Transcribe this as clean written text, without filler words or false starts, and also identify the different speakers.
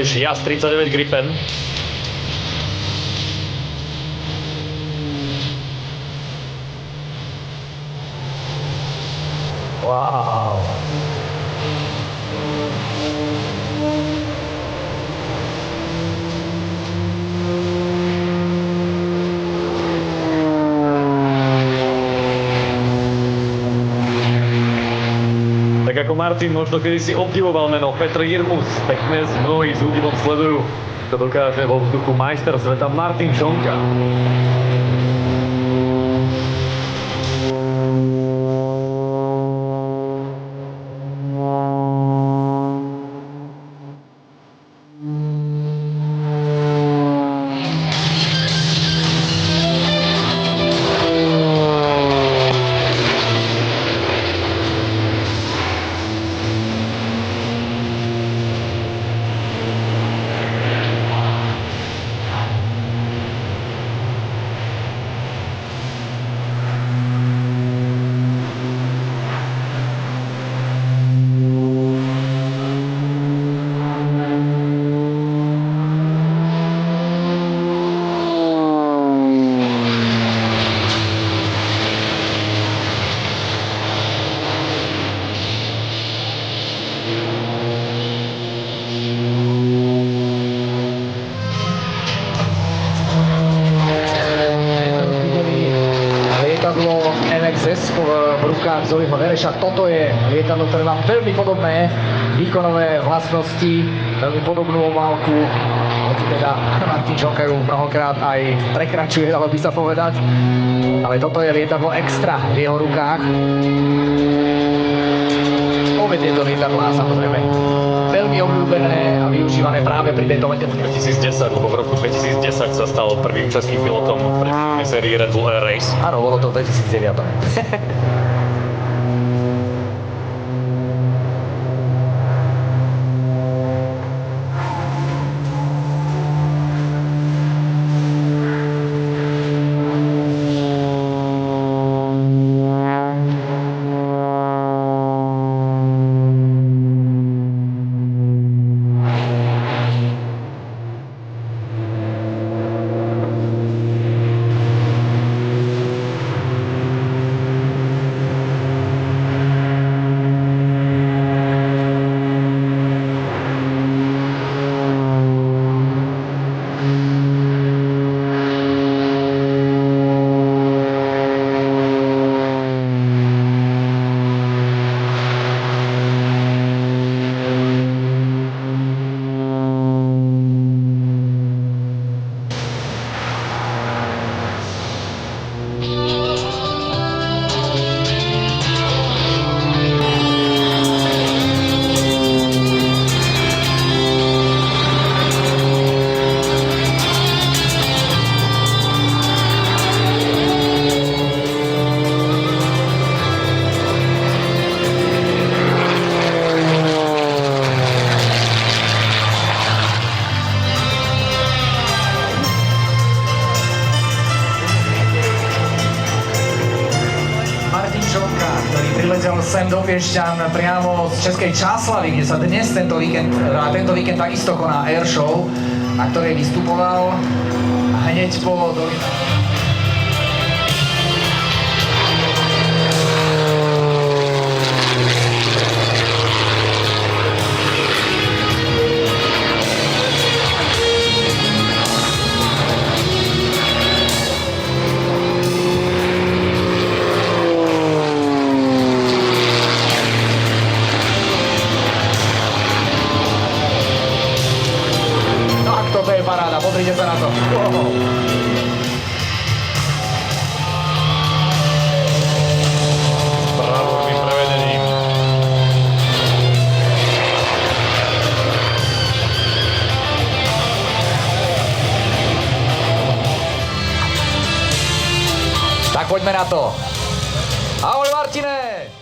Speaker 1: tiež JAS 39 Gripen. Wow. Tak ako Martin možno kedysi obdivoval meno Petr Jirmus, tak dnes mnohí s údivom sledujú, to dokáže vo vzduchu majster sveta Martin Čonka.
Speaker 2: MXS v rukách Zoliho Vereša. Toto je lietadlo, ktoré má veľmi podobné výkonové vlastnosti, veľmi podobnú obálku. Hoci teda Martin Čonka ju mnohokrát aj prekračuje, dalo by sa povedať. Ale toto je lietadlo extra v jeho rukách. Obe tieto lietadlá samozrejme veľmi obľúbené a využívané práve pri tejto lete.
Speaker 1: 2010, lebo v roku 2010 sa stal prvým českým pilotom pre sérii Red Bull Air Race.
Speaker 2: Áno, bolo to v 2009. Priletel sem do Piešťan priamo z Českej Čáslavy, kde sa dnes tento víkend takisto koná Air Show, na ktorej vystupoval hneď po paráda, pozrite sa na to. Wow.
Speaker 1: Bravúrnym prevedením.
Speaker 2: Tak poďme na to. Ahoj Martine!